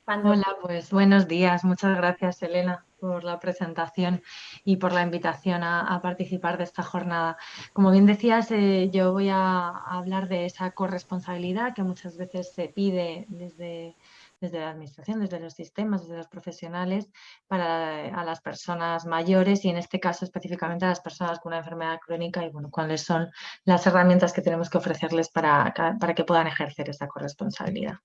Cuando, Hola, pues buenos días. Muchas gracias, Elena, por la presentación y por la invitación a participar de esta jornada. Como bien decías, yo voy a hablar de esa corresponsabilidad que muchas veces se pide desde la administración, desde los sistemas, desde los profesionales para a las personas mayores y en este caso específicamente a las personas con una enfermedad crónica y bueno, cuáles son las herramientas que tenemos que ofrecerles para que puedan ejercer esa corresponsabilidad.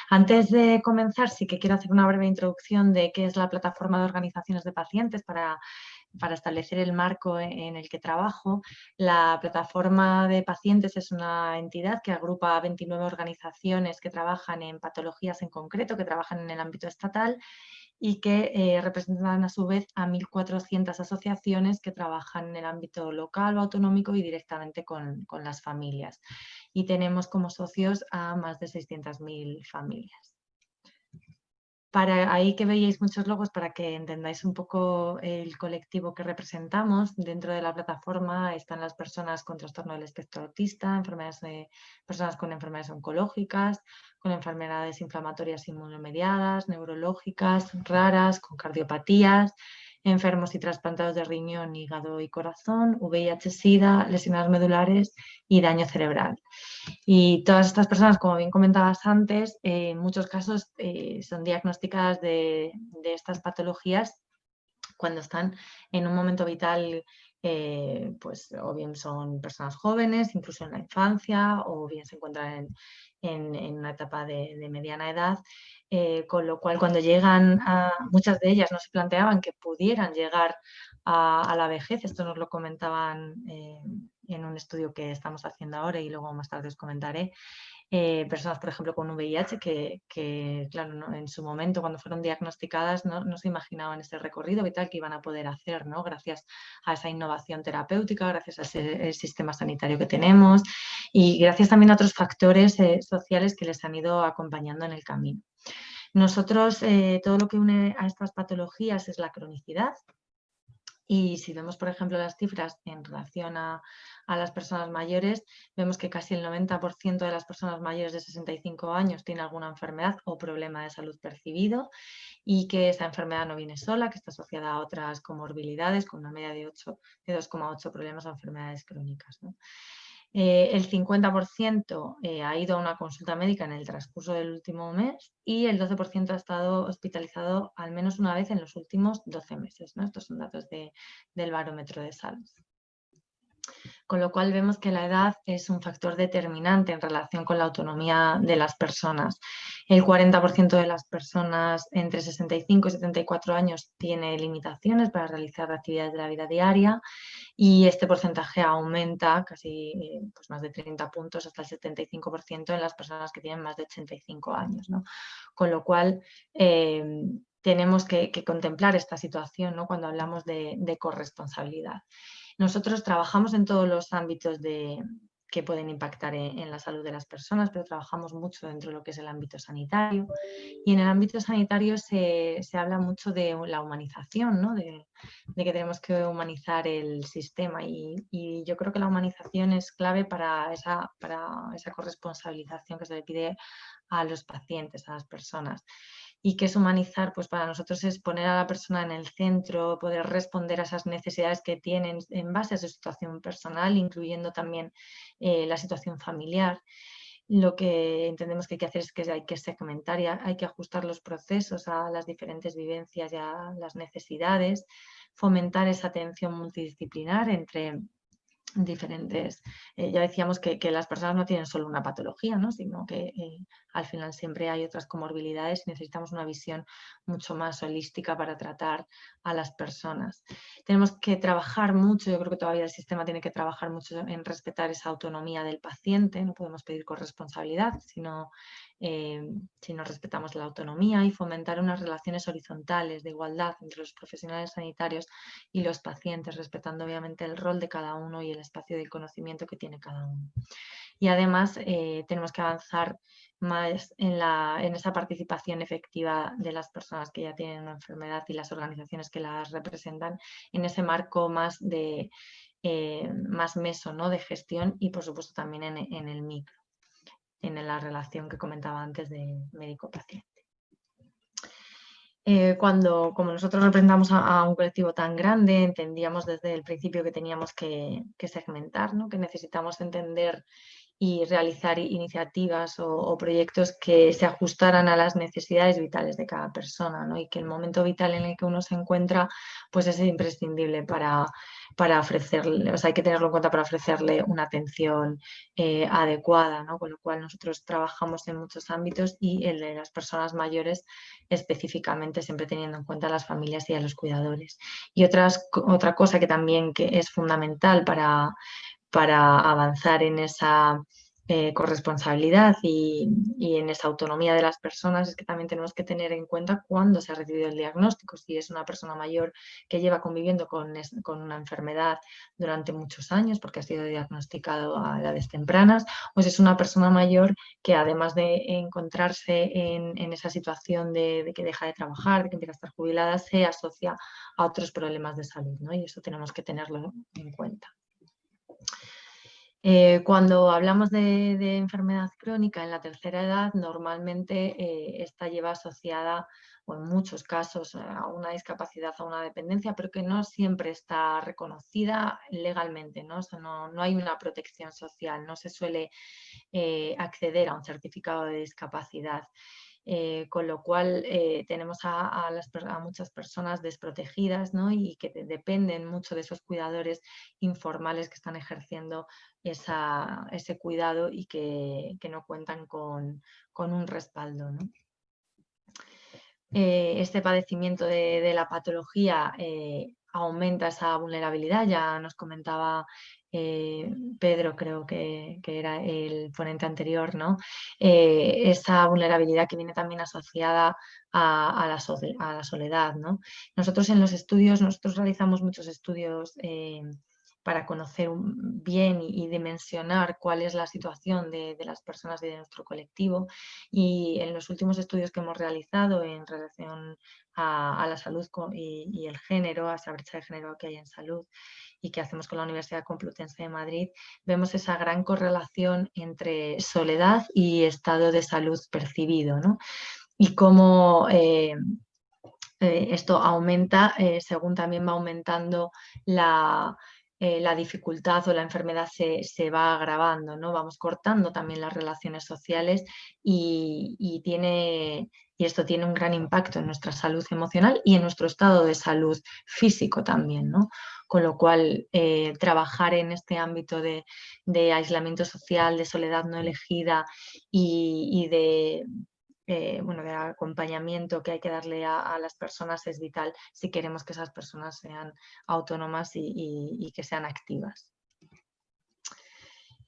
Antes de comenzar, sí que quiero hacer una breve introducción de qué es la plataforma de organizaciones de pacientes para establecer el marco en el que trabajo. La plataforma de pacientes es una entidad que agrupa a 29 organizaciones que trabajan en patologías en concreto, que trabajan en el ámbito estatal y que representan a su vez a 1.400 asociaciones que trabajan en el ámbito local o autonómico y directamente con las familias. Y tenemos como socios a más de 600.000 familias. Para ahí que veíais muchos logos para que entendáis un poco el colectivo que representamos. Dentro de la plataforma están las personas con trastorno del espectro autista, personas con enfermedades oncológicas, con enfermedades inflamatorias inmunomediadas, neurológicas, raras, con cardiopatías, enfermos y trasplantados de riñón, hígado y corazón, VIH-Sida, lesiones medulares y daño cerebral. Y todas estas personas, como bien comentabas antes, en muchos casos son diagnosticadas de estas patologías cuando están en un momento vital, pues o bien son personas jóvenes, incluso en la infancia, o bien se encuentran en una etapa de mediana edad, con lo cual cuando llegan a, muchas de ellas no se planteaban que pudieran llegar a la vejez, esto nos lo comentaban en un estudio que estamos haciendo ahora y luego más tarde os comentaré, personas, por ejemplo, con VIH que claro, ¿no? En su momento, cuando fueron diagnosticadas, no se imaginaban ese recorrido vital que iban a poder hacer, ¿no? Gracias a esa innovación terapéutica, gracias a ese sistema sanitario que tenemos y gracias también a otros factores sociales que les han ido acompañando en el camino. Nosotros, todo lo que une a estas patologías es la cronicidad. Y si vemos, por ejemplo, las cifras en relación a las personas mayores, vemos que casi el 90% de las personas mayores de 65 años tiene alguna enfermedad o problema de salud percibido y que esa enfermedad no viene sola, que está asociada a otras comorbilidades con una media de 2,8 problemas o enfermedades crónicas, ¿no? El 50% ha ido a una consulta médica en el transcurso del último mes y el 12% ha estado hospitalizado al menos una vez en los últimos 12 meses, ¿no? Estos son datos del barómetro de salud. Con lo cual vemos que la edad es un factor determinante en relación con la autonomía de las personas. El 40% de las personas entre 65 y 74 años tiene limitaciones para realizar actividades de la vida diaria y este porcentaje aumenta casi pues más de 30 puntos hasta el 75% en las personas que tienen más de 85 años, ¿no? Con lo cual tenemos que contemplar esta situación, ¿no? Cuando hablamos de corresponsabilidad. Nosotros trabajamos en todos los ámbitos que pueden impactar en la salud de las personas, pero trabajamos mucho dentro de lo que es el ámbito sanitario. Y en el ámbito sanitario se habla mucho de la humanización, ¿no? De que tenemos que humanizar el sistema y yo creo que la humanización es clave para esa corresponsabilización que se le pide a los pacientes, a las personas. ¿Y qué es humanizar? Pues para nosotros es poner a la persona en el centro, poder responder a esas necesidades que tienen en base a su situación personal, incluyendo también la situación familiar. Lo que entendemos que hay que hacer es que hay que segmentar y hay que ajustar los procesos a las diferentes vivencias y a las necesidades, fomentar esa atención multidisciplinar entre diferentes. Ya decíamos que las personas no tienen solo una patología, ¿no? Sino que al final siempre hay otras comorbilidades y necesitamos una visión mucho más holística para tratar a las personas. Tenemos que trabajar mucho, yo creo que todavía el sistema tiene que trabajar mucho en respetar esa autonomía del paciente, no podemos pedir corresponsabilidad, sino si no respetamos la autonomía y fomentar unas relaciones horizontales de igualdad entre los profesionales sanitarios y los pacientes, respetando obviamente el rol de cada uno y el espacio de conocimiento que tiene cada uno. Y además tenemos que avanzar más en esa participación efectiva de las personas que ya tienen una enfermedad y las organizaciones que las representan en ese marco más más meso, ¿no? De gestión y por supuesto también en el micro, en la relación que comentaba antes de médico-paciente. Como nosotros representamos a un colectivo tan grande, entendíamos desde el principio que teníamos que segmentar, ¿no? Que necesitamos entender y realizar iniciativas o proyectos que se ajustaran a las necesidades vitales de cada persona, ¿no? Y que el momento vital en el que uno se encuentra pues es imprescindible para ofrecerle, o sea, hay que tenerlo en cuenta para ofrecerle una atención adecuada, ¿no? Con lo cual nosotros trabajamos en muchos ámbitos y el de las personas mayores específicamente, siempre teniendo en cuenta a las familias y a los cuidadores. Y otra cosa que también que es fundamental para avanzar en esa corresponsabilidad y en esa autonomía de las personas, es que también tenemos que tener en cuenta cuándo se ha recibido el diagnóstico. Si es una persona mayor que lleva conviviendo con una enfermedad durante muchos años porque ha sido diagnosticado a edades tempranas, o si es una persona mayor que, además de encontrarse en esa situación de que deja de trabajar, de que empieza a estar jubilada, se asocia a otros problemas de salud, ¿no? Y eso tenemos que tenerlo en cuenta. Cuando hablamos de enfermedad crónica en la tercera edad, normalmente esta lleva asociada, o en muchos casos, a una discapacidad, a una dependencia, pero que no siempre está reconocida legalmente, ¿no? O sea, no hay una protección social, no se suele acceder a un certificado de discapacidad. Con lo cual tenemos a muchas personas desprotegidas, ¿no? Y que dependen mucho de esos cuidadores informales que están ejerciendo ese cuidado y que no cuentan con un respaldo, ¿no? Este padecimiento de la patología aumenta esa vulnerabilidad. Ya nos comentaba Pedro, creo que era el ponente anterior, ¿no? Esa vulnerabilidad que viene también asociada a la soledad, ¿no? Nosotros en los estudios, nosotros realizamos muchos estudios para conocer bien y dimensionar cuál es la situación de las personas y de nuestro colectivo. Y en los últimos estudios que hemos realizado en relación a la salud y el género, a esa brecha de género que hay en salud y que hacemos con la Universidad Complutense de Madrid, vemos esa gran correlación entre soledad y estado de salud percibido, ¿no? Y cómo esto aumenta según también va aumentando la dificultad o la enfermedad se va agravando, ¿no? Vamos cortando también las relaciones sociales y esto tiene un gran impacto en nuestra salud emocional y en nuestro estado de salud físico también, ¿no? Con lo cual, trabajar en este ámbito de aislamiento social, de soledad no elegida y de acompañamiento que hay que darle a las personas es vital si queremos que esas personas sean autónomas y que sean activas.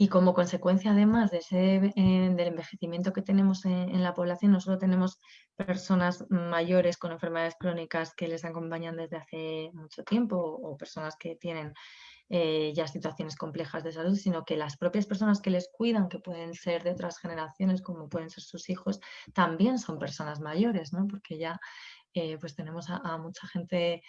Y como consecuencia, además del envejecimiento que tenemos en la población, no solo tenemos personas mayores con enfermedades crónicas que les acompañan desde hace mucho tiempo o personas que tienen ya situaciones complejas de salud, sino que las propias personas que les cuidan, que pueden ser de otras generaciones, como pueden ser sus hijos, también son personas mayores, ¿no? Porque ya pues tenemos a mucha gente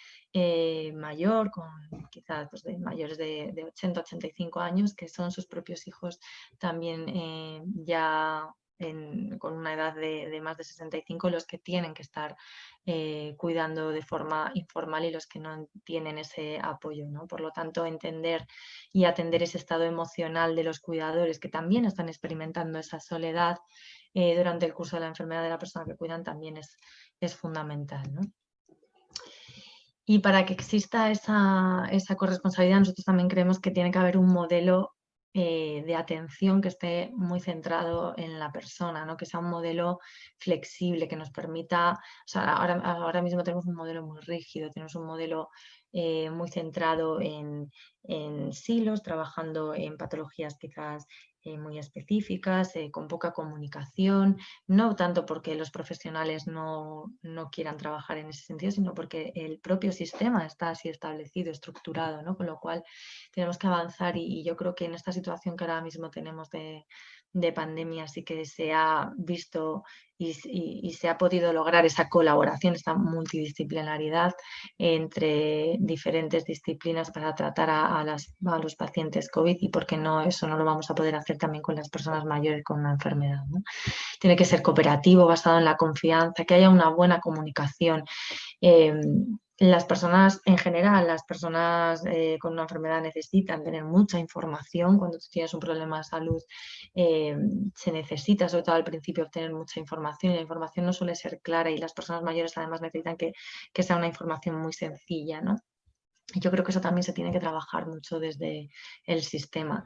mayor, con quizás pues, de mayores de 80, 85 años, que son sus propios hijos también ya con una edad de más de 65, los que tienen que estar cuidando de forma informal y los que no tienen ese apoyo, ¿no? Por lo tanto, entender y atender ese estado emocional de los cuidadores que también están experimentando esa soledad durante el curso de la enfermedad de la persona que cuidan también es fundamental, ¿no? Y para que exista esa corresponsabilidad, nosotros también creemos que tiene que haber un modelo de atención que esté muy centrado en la persona, ¿no? Que sea un modelo flexible, que nos permita, o sea, ahora mismo tenemos un modelo muy rígido, tenemos un modelo muy centrado en silos, trabajando en patologías quizás muy específicas, con poca comunicación, no tanto porque los profesionales no quieran trabajar en ese sentido, sino porque el propio sistema está así establecido, estructurado, ¿no? Con lo cual tenemos que avanzar y yo creo que en esta situación que ahora mismo tenemos de pandemia sí que se ha visto y se ha podido lograr esa colaboración, esta multidisciplinaridad entre diferentes disciplinas para tratar a los pacientes COVID, y por qué no, eso no lo vamos a poder hacer también con las personas mayores con una enfermedad, ¿no? Tiene que ser cooperativo, basado en la confianza, que haya una buena comunicación. Eh, las personas en general, las personas con una enfermedad necesitan tener mucha información. Cuando tú tienes un problema de salud, se necesita, sobre todo al principio, obtener mucha información, y la información no suele ser clara, y las personas mayores además necesitan que sea una información muy sencilla, ¿no? Yo creo que eso también se tiene que trabajar mucho desde el sistema.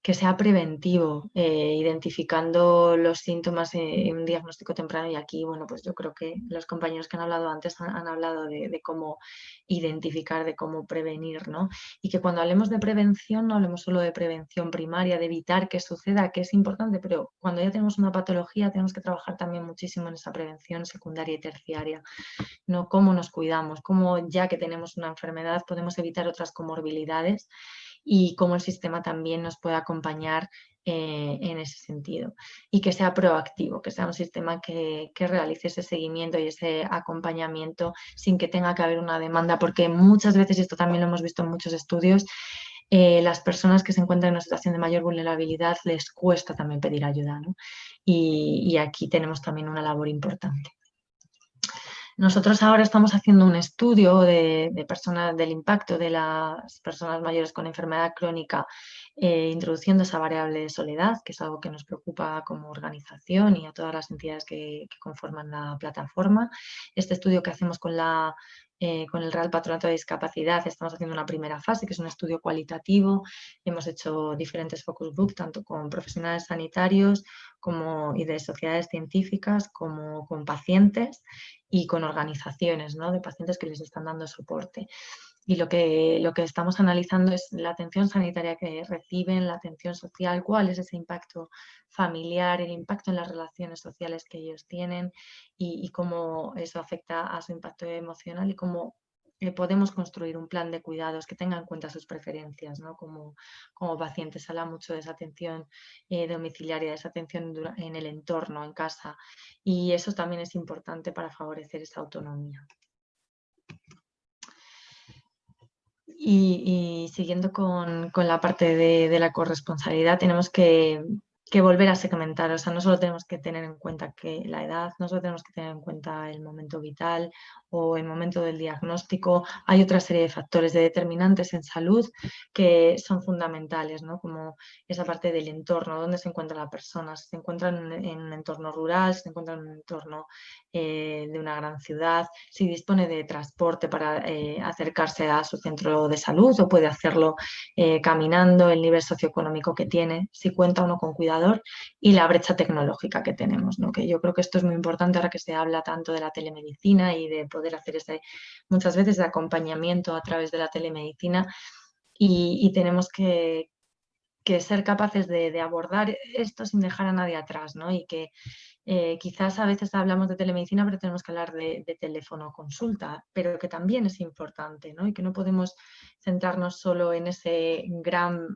Que sea preventivo, identificando los síntomas en un diagnóstico temprano. Y aquí, bueno, pues yo creo que los compañeros que han hablado antes han hablado de cómo identificar, de cómo prevenir, ¿no? Y que cuando hablemos de prevención no hablemos solo de prevención primaria, de evitar que suceda, que es importante, pero cuando ya tenemos una patología tenemos que trabajar también muchísimo en esa prevención secundaria y terciaria, ¿no? Cómo nos cuidamos, cómo ya que tenemos una enfermedad podemos evitar otras comorbilidades, y cómo el sistema también nos puede acompañar en ese sentido. Y que sea proactivo, que sea un sistema que realice ese seguimiento y ese acompañamiento sin que tenga que haber una demanda, porque muchas veces, y esto también lo hemos visto en muchos estudios, las personas que se encuentran en una situación de mayor vulnerabilidad les cuesta también pedir ayuda, ¿no? Y aquí tenemos también una labor importante. Nosotros ahora estamos haciendo un estudio de personas, del impacto de las personas mayores con enfermedad crónica, introduciendo esa variable de soledad, que es algo que nos preocupa como organización y a todas las entidades que conforman la plataforma. Este estudio que hacemos con el Real Patronato de Discapacidad, estamos haciendo una primera fase, que es un estudio cualitativo. Hemos hecho diferentes focus group, tanto con profesionales sanitarios y de sociedades científicas, como con pacientes y con organizaciones, ¿no?, de pacientes que les están dando soporte. Y lo que estamos analizando es la atención sanitaria que reciben, la atención social, cuál es ese impacto familiar, el impacto en las relaciones sociales que ellos tienen, y cómo eso afecta a su impacto emocional, y cómo podemos construir un plan de cuidados que tenga en cuenta sus preferencias, ¿no? Como pacientes. Se habla mucho de esa atención domiciliaria, de esa atención en el entorno, en casa, y eso también es importante para favorecer esa autonomía. Y siguiendo con la parte de la corresponsabilidad, tenemos que volver a segmentar. O sea, no solo tenemos que tener en cuenta que la edad, no solo tenemos que tener en cuenta el momento vital o el momento del diagnóstico. Hay otra serie de factores, de determinantes en salud, que son fundamentales, ¿no? Como esa parte del entorno, dónde se encuentra la persona. Si se encuentra en un entorno rural, si se encuentra en un entorno de una gran ciudad, si dispone de transporte para acercarse a su centro de salud, o puede hacerlo caminando, el nivel socioeconómico que tiene, si cuenta o no con cuidador, y la brecha tecnológica que tenemos, ¿no? Que yo creo que esto es muy importante ahora que se habla tanto de la telemedicina y de poder hacer muchas veces de acompañamiento a través de la telemedicina, y tenemos que ser capaces de abordar esto sin dejar a nadie atrás, ¿no? Y que quizás a veces hablamos de telemedicina, pero tenemos que hablar de teléfono consulta, pero que también es importante, ¿no? Y que no podemos centrarnos solo en ese gran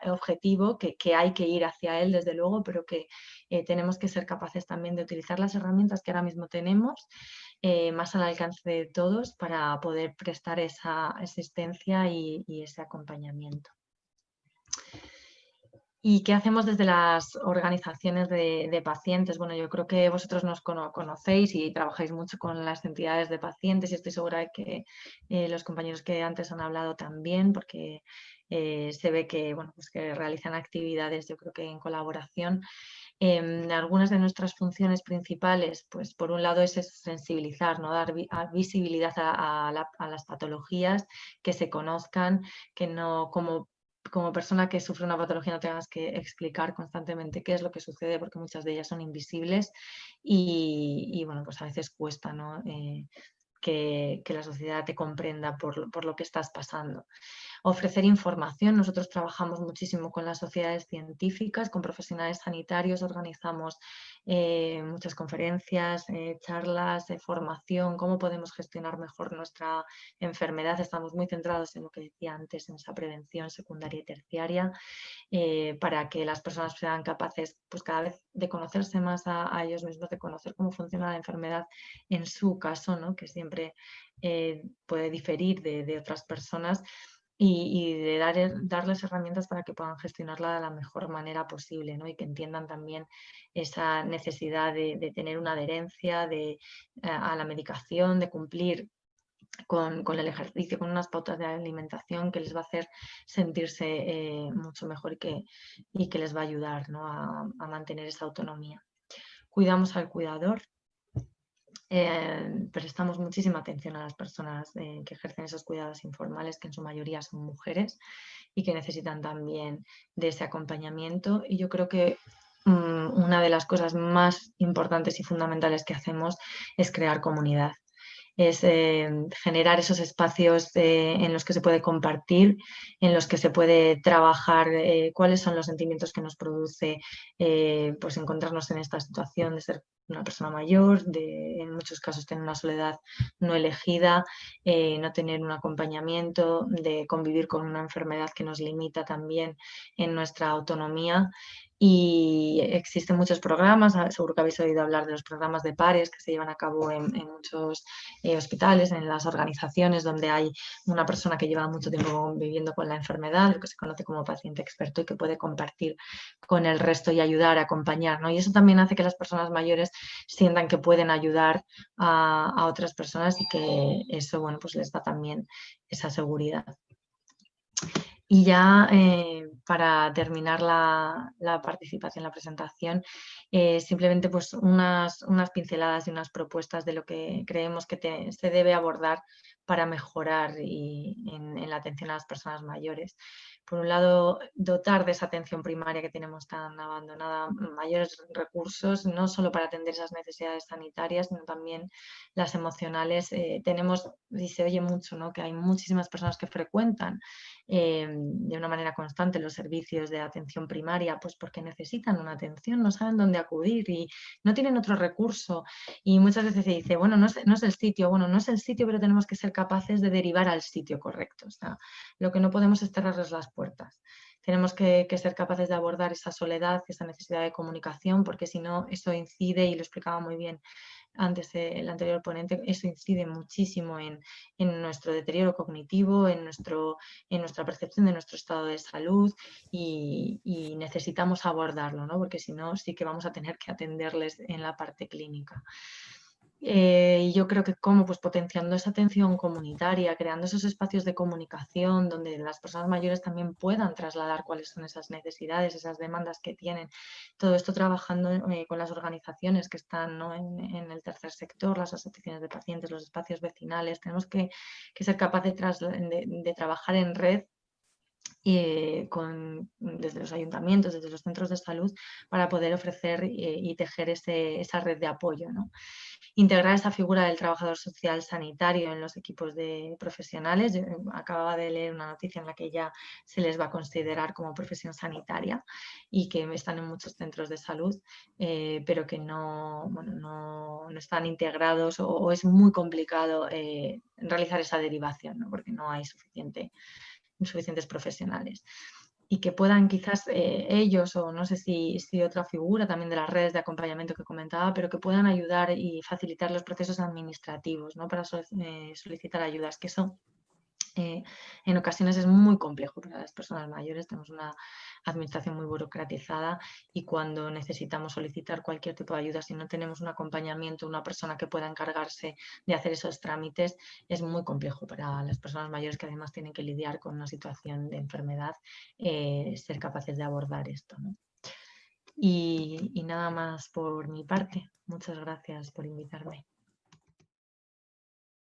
objetivo, que hay que ir hacia él, desde luego, pero que tenemos que ser capaces también de utilizar las herramientas que ahora mismo tenemos, más al alcance de todos, para poder prestar esa asistencia y ese acompañamiento. ¿Y qué hacemos desde las organizaciones de pacientes? Bueno, yo creo que vosotros nos conocéis y trabajáis mucho con las entidades de pacientes, y estoy segura de que los compañeros que antes han hablado también, porque se ve que, bueno, pues que realizan actividades, yo creo que en colaboración. Algunas de nuestras funciones principales, pues por un lado es sensibilizar, ¿no? Dar visibilidad a las patologías, que se conozcan, que no, como persona que sufre una patología, no tengas que explicar constantemente qué es lo que sucede, porque muchas de ellas son invisibles, y bueno, pues a veces cuesta, ¿no? Que la sociedad te comprenda por lo que estás pasando. ofrecer información. Nosotros trabajamos muchísimo con las sociedades científicas, con profesionales sanitarios, organizamos muchas conferencias, charlas, formación, cómo podemos gestionar mejor nuestra enfermedad. Estamos muy centrados en lo que decía antes, en esa prevención secundaria y terciaria, para que las personas sean capaces, pues cada vez de conocerse más a ellos mismos, de conocer cómo funciona la enfermedad en su caso, ¿no? Que siempre puede diferir de otras personas, y de darles herramientas para que puedan gestionarla de la mejor manera posible, ¿no? Y que entiendan también esa necesidad de tener una adherencia a la medicación, de cumplir con el ejercicio, con unas pautas de alimentación que les va a hacer sentirse mucho mejor, y que les va a ayudar, ¿no? a mantener esa autonomía. Cuidamos al cuidador. Prestamos muchísima atención a las personas que ejercen esos cuidados informales, que en su mayoría son mujeres y que necesitan también de ese acompañamiento. Y yo creo que una de las cosas más importantes y fundamentales que hacemos es crear comunidad. Es generar esos espacios en los que se puede compartir, en los que se puede trabajar cuáles son los sentimientos que nos produce pues encontrarnos en esta situación de ser una persona mayor, de en muchos casos tener una soledad no elegida, no tener un acompañamiento, de convivir con una enfermedad que nos limita también en nuestra autonomía. Y existen muchos programas, seguro que habéis oído hablar de los programas de pares que se llevan a cabo en muchos hospitales, en las organizaciones donde hay una persona que lleva mucho tiempo viviendo con la enfermedad, lo que se conoce como paciente experto, y que puede compartir con el resto y ayudar, acompañar, ¿no? Y eso también hace que las personas mayores sientan que pueden ayudar a otras personas, y que eso, bueno, pues les da también esa seguridad. Y ya para terminar la participación, la presentación, simplemente pues unas pinceladas y unas propuestas de lo que creemos que se debe abordar para mejorar en la atención a las personas mayores. Por un lado, dotar de esa atención primaria que tenemos tan abandonada mayores recursos, no solo para atender esas necesidades sanitarias, sino también las emocionales. Tenemos, y se oye mucho, ¿no?, que hay muchísimas personas que frecuentan de una manera constante los servicios de atención primaria, pues porque necesitan una atención, no saben dónde acudir y no tienen otro recurso. Y muchas veces se dice, bueno, no es el sitio, bueno, no es el sitio, pero tenemos que ser capaces de derivar al sitio correcto. O sea, lo que no podemos es cerrarles las puertas. Tenemos que ser capaces de abordar esa soledad, esa necesidad de comunicación, porque si no, eso incide, y lo explicaba muy bien antes el anterior ponente, eso incide muchísimo en nuestro deterioro cognitivo, en nuestra percepción de nuestro estado de salud, y necesitamos abordarlo, ¿no? Porque si no, sí que vamos a tener que atenderles en la parte clínica. Y yo creo que como pues potenciando esa atención comunitaria, creando esos espacios de comunicación donde las personas mayores también puedan trasladar cuáles son esas necesidades, esas demandas que tienen. Todo esto trabajando con las organizaciones que están, ¿no?, en el tercer sector, las asociaciones de pacientes, los espacios vecinales. Tenemos que ser capaces de trabajar en red desde los ayuntamientos, desde los centros de salud, para poder ofrecer y tejer esa red de apoyo, ¿no? Integrar esa figura del trabajador social sanitario en los equipos de profesionales. Yo acababa de leer una noticia en la que ya se les va a considerar como profesión sanitaria y que están en muchos centros de salud, pero que no, bueno, no están integrados, o es muy complicado realizar esa derivación, ¿no?, porque no hay suficientes profesionales. Y que puedan quizás ellos, o no sé si otra figura también de las redes de acompañamiento que comentaba, pero que puedan ayudar y facilitar los procesos administrativos, ¿no?, para solicitar ayudas, que eso en ocasiones es muy complejo para las personas mayores. Tenemos una administración muy burocratizada, y cuando necesitamos solicitar cualquier tipo de ayuda, si no tenemos un acompañamiento, una persona que pueda encargarse de hacer esos trámites, es muy complejo para las personas mayores, que además tienen que lidiar con una situación de enfermedad, ser capaces de abordar esto, ¿no? Y nada más por mi parte. Muchas gracias por invitarme.